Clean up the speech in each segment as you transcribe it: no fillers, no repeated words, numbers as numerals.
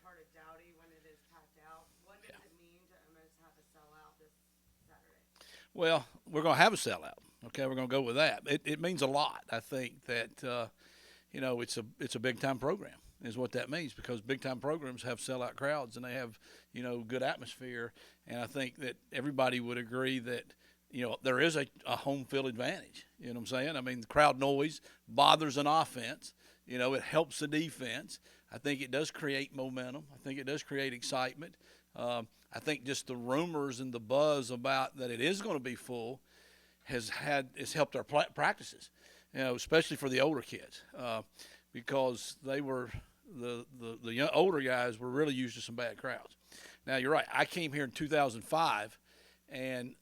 part of Dowdy when it is packed out. What does Yeah. it mean to almost have a sellout this Saturday? Well, we're going to have a sellout. Okay, we're going to go with that. It means a lot. I think that it's a big time program is what that means because big time programs have sellout crowds and they have good atmosphere. And I think that everybody would agree that there is a home field advantage. You know what I'm saying? I mean, the crowd noise bothers an offense. It helps the defense. I think it does create momentum. I think it does create excitement. I think just the rumors and the buzz about that it is going to be full has helped our practices, especially for the older kids, because they were the young, older guys were really used to some bad crowds. Now you're right. I came here in 2005, and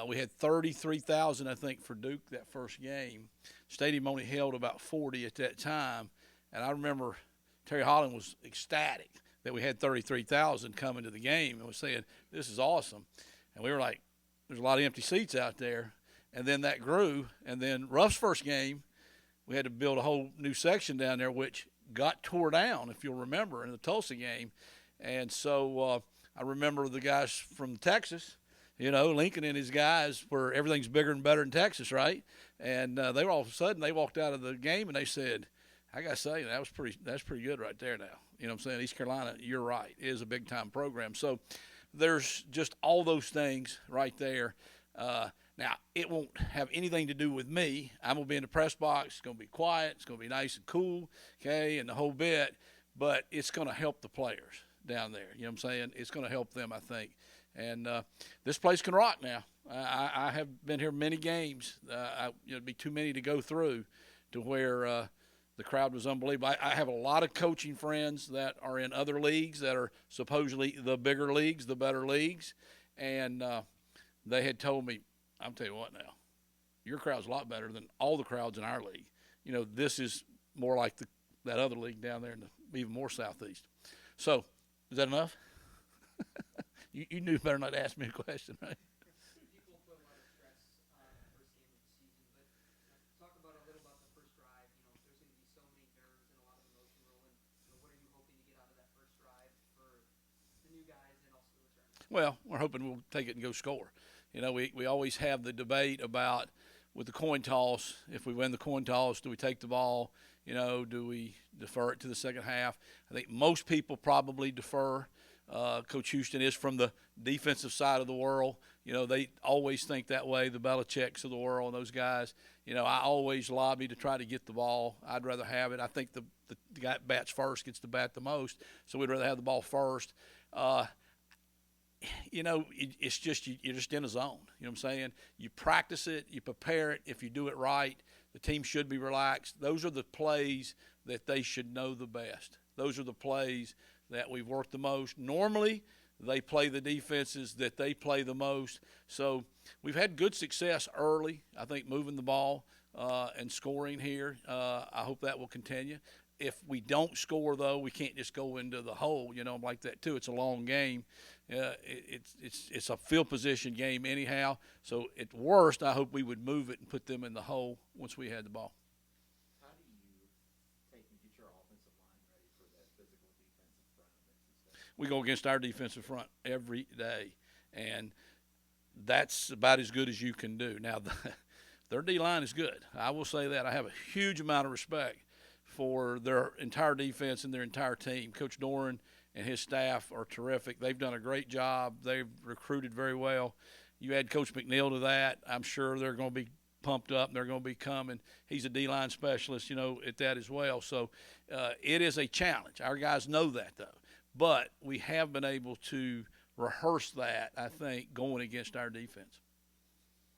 we had 33,000, I think, for Duke that first game. Stadium only held about 40 at that time, and I remember Terry Holland was ecstatic that we had 33,000 coming to the game and was saying, "This is awesome," and we were like, "There's a lot of empty seats out there." And then that grew, and then Ruff's first game, we had to build a whole new section down there, which got tore down, if you'll remember, in the Tulsa game. And so I remember the guys from Texas, Lincoln and his guys, where everything's bigger and better in Texas, right? And they were all of a sudden they walked out of the game and they said, "I gotta say that's pretty good right there now." You know what I'm saying? East Carolina, you're right, is a big time program. So there's just all those things right there. Now, it won't have anything to do with me. I'm going to be in the press box. It's going to be quiet. It's going to be nice and cool, okay, and the whole bit. But it's going to help the players down there. You know what I'm saying? It's going to help them, I think. And this place can rock now. I have been here many games. It'd be too many to go through to where the crowd was unbelievable. I have a lot of coaching friends that are in other leagues that are supposedly the bigger leagues, the better leagues. And they had told me, I'll tell you what now, your crowd's a lot better than all the crowds in our league. This is more like that other league down there in the even more southeast. So, is that enough? you knew better not to ask me a question, right? People put a lot of stress on the first game of the season, but talk about a little about the first drive. There's going to be so many nerves and a lot of emotion rolling. What are you hoping to get out of that first drive for the new guys and also the returners? Well, we're hoping we'll take it and go score. We always have the debate about with the coin toss. If we win the coin toss, do we take the ball? Do we defer it to the second half? I think most people probably defer. Coach Houston is from the defensive side of the world. They always think that way, the Belichicks of the world and those guys. I always lobby to try to get the ball. I'd rather have it. I think the guy that bats first gets to bat the most, so we'd rather have the ball first. It's just you're just in a zone. You know what I'm saying? You practice it, you prepare it. If you do it right, the team should be relaxed. Those are the plays that they should know the best. Those are the plays that we've worked the most. Normally, they play the defenses that they play the most. So we've had good success early, I think, moving the ball and scoring here. I hope that will continue. If we don't score, though, we can't just go into the hole, like that, too. It's a long game. It's a field position game anyhow. So at worst, I hope we would move it and put them in the hole once we had the ball. How do you take and get your offensive line ready for that physical defensive front of Mississippi State? We go against our defensive front every day, and that's about as good as you can do. Now, their D-line is good. I will say that. I have a huge amount of respect for their entire defense and their entire team. Coach Doran and his staff are terrific. They've done a great job. They've recruited very well. You add Coach McNeil to that, I'm sure they're going to be pumped up and they're going to be coming. He's a D-line specialist, at that as well. So it is a challenge. Our guys know that, though. But we have been able to rehearse that, I think, going against our defense.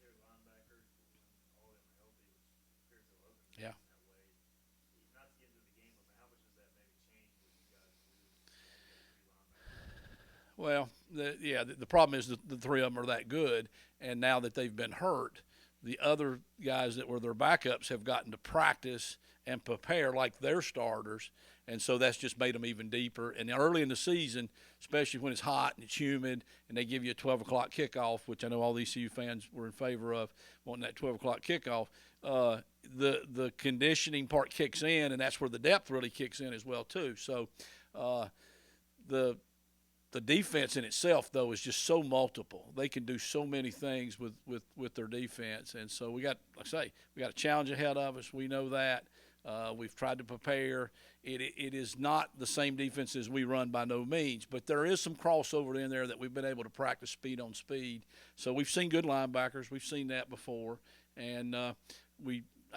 Their linebackers, when all of them are healthy, which appears to open Yeah. that way. Not to get into the game, but how much does that maybe change what you guys do? Well, the problem is the three of them are that good, and now that they've been hurt, the other guys that were their backups have gotten to practice and prepare like their starters, and so that's just made them even deeper. And early in the season, especially when it's hot and it's humid, and they give you a 12 o'clock kickoff, which I know all the ECU fans were in favor of, wanting that 12 o'clock kickoff, the conditioning part kicks in, and that's where the depth really kicks in as well too. So the defense in itself, though, is just so multiple. They can do so many things with their defense. And so we got, like I say, we got a challenge ahead of us. We know that. We've tried to prepare. It is not the same defense as we run by no means, but there is some crossover in there that we've been able to practice speed on speed. So we've seen good linebackers. We've seen that before. And I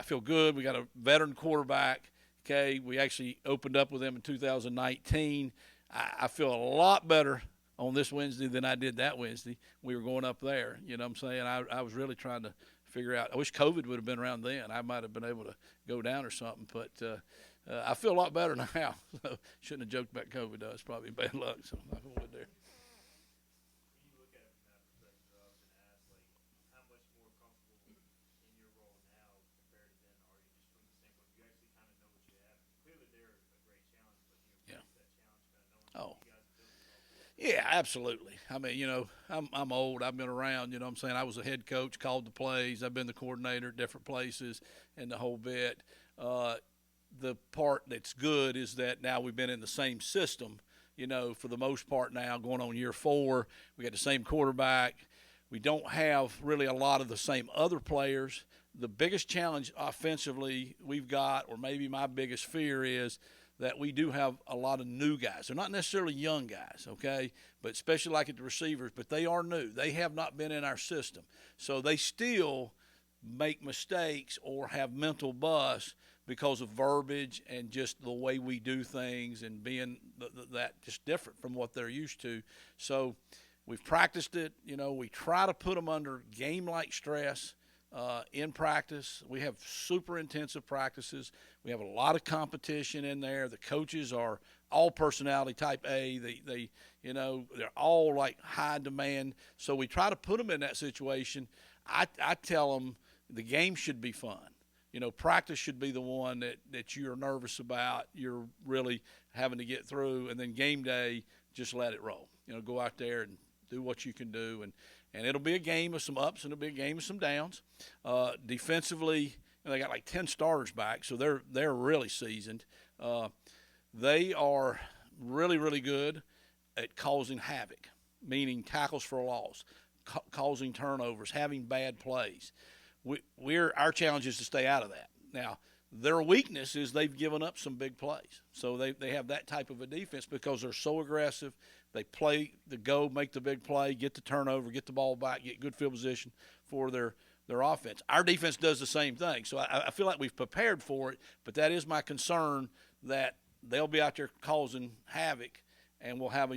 feel good. We got a veteran quarterback. Okay, we actually opened up with him in 2019. I feel a lot better on this Wednesday than I did that Wednesday. We were going up there. You know what I'm saying? I was really trying to figure out. I wish COVID would have been around then. I might have been able to go down or something. But I feel a lot better now. So shouldn't have joked about COVID, though. It's probably bad luck. So I went there. When you look at it from that perspective, I was going to ask, like, how much more comfortable in your role now compared to then are you, just from the standpoint you actually kind of know what you have? Clearly, they're a great challenge, but you know, Yeah. that challenge kind of knowing Oh. what you guys built it all. Yeah, absolutely. I mean, you know, I'm old. I've been around. You know what I'm saying? I was a head coach, called the plays. I've been the coordinator at different places and the whole bit. The part that's good is that now we've been in the same system, you know, for the most part now, going on year 4. We got the same quarterback. We don't have really a lot of the same other players. The biggest challenge offensively we've got, or maybe my biggest fear, is that we do have a lot of new guys. They're not necessarily young guys, okay, but especially like at the receivers, but they are new. They have not been in our system. So they still make mistakes or have mental busts because of verbiage and just the way we do things and being that just different from what they're used to. So we've practiced it. You know, we try to put them under game-like stress in practice. We have super intensive practices. We have a lot of competition in there. The coaches are all personality type A. They you know, they're all like high demand. So we try to put them in that situation. I tell them the game should be fun. You know, practice should be the one that you're nervous about, you're really having to get through, and then game day, just let it roll. You know, go out there and do what you can do, and it'll be a game of some ups and it'll be a game of some downs. Defensively, you know, they got like 10 starters back, so they're really seasoned. They are really, really good at causing havoc, meaning tackles for a loss, causing turnovers, having bad plays. Our challenge is to stay out of that. Now, their weakness is they've given up some big plays. So they have that type of a defense because they're so aggressive. They play the go, make the big play, get the turnover, get the ball back, get good field position for their offense. Our defense does the same thing. So I feel like we've prepared for it, but that is my concern that they'll be out there causing havoc, and we'll have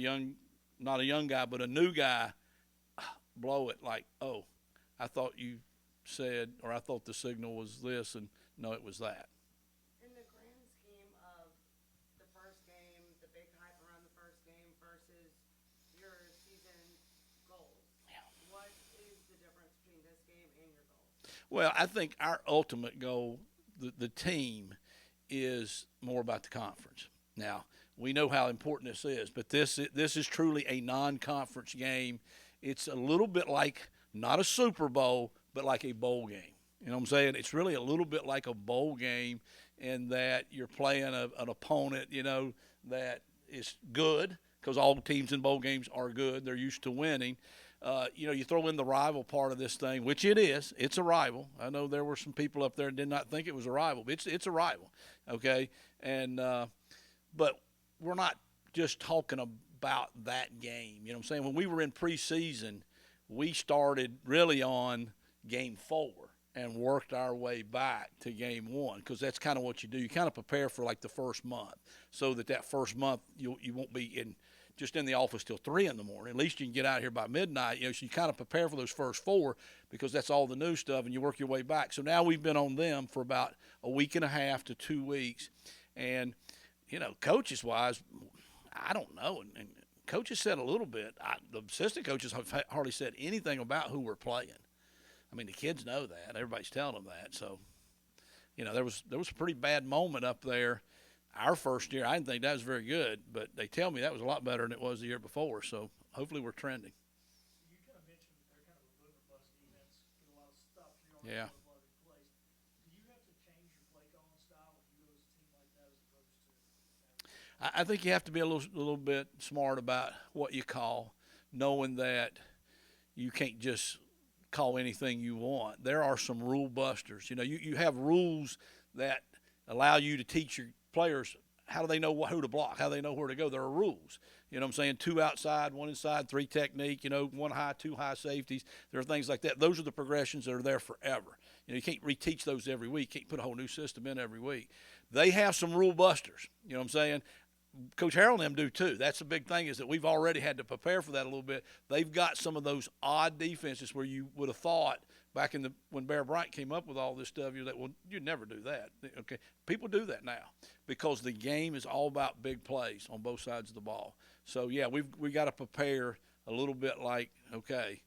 not a young guy, but a new guy blow it like, oh, I thought you said, or I thought the signal was this, and no, it was that. In the grand scheme of the first game, the big hype around the first game versus your season goals, what is the difference between this game and your goals? Well, I think our ultimate goal, the team, is more about the conference. Now, we know how important this is, but this is truly a non-conference game. It's a little bit like not a Super Bowl, but like a bowl game. You know what I'm saying? It's really a little bit like a bowl game in that you're playing an opponent, you know, that is good, because all teams in bowl games are good. They're used to winning. You know, you throw in the rival part of this thing, which it is. It's a rival. I know there were some people up there that did not think it was a rival. But it's a rival, okay? And but we're not just talking about that game. You know what I'm saying? When we were in preseason, we started really on game 4 and worked our way back to game 1, because that's kind of what you do. You kind of prepare for like the first month, so that first month you won't be just in the office till 3 in the morning. At least you can get out here by midnight. You know, so you kind of prepare for those first 4, because that's all the new stuff, and you work your way back. So now we've been on them for about a week and a half to 2 weeks, and you know, coaches wise, I don't know, and coaches said a little bit. The assistant coaches have hardly said anything about who we're playing. I mean, the kids know that. Everybody's telling them that. So, you know, there was a pretty bad moment up there. Our first year, I didn't think that was very good, but they tell me that was a lot better than it was the year before. So hopefully we're trending. You kind of mentioned they're kind of a boom or bust defense, get a lot of stuff. Yeah. A lot of plays. Do you have to change your play calling style when you go as a team like that as opposed to? I think you have to be a little bit smart about what you call, knowing that you can't just call anything you want. There are some rule busters. You know, you have rules that allow you to teach your players how do they know who to block, how do they know where to go. There are rules. You know what I'm saying? 2 outside, 1 inside, 3 technique, 1 high, 2 high safeties. There are things like that. Those are the progressions that are there forever. You can't reteach those every week. You can't put a whole new system in every week. They have some rule busters. You know what I'm saying? Coach Harold and them do too. That's the big thing, is that we've already had to prepare for that a little bit. They've got some of those odd defenses where you would have thought back when Bear Bryant came up with all this stuff, you'd never do that. Okay, people do that now because the game is all about big plays on both sides of the ball. So yeah, we got to prepare a little bit. Like, okay,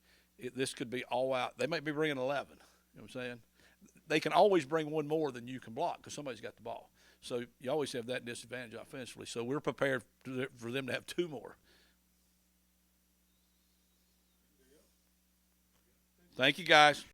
this could be all out. They might be bringing 11. You know what I'm saying? They can always bring one more than you can block because somebody's got the ball. So you always have that disadvantage offensively. So we're prepared for them to have 2 more. Thank you, guys.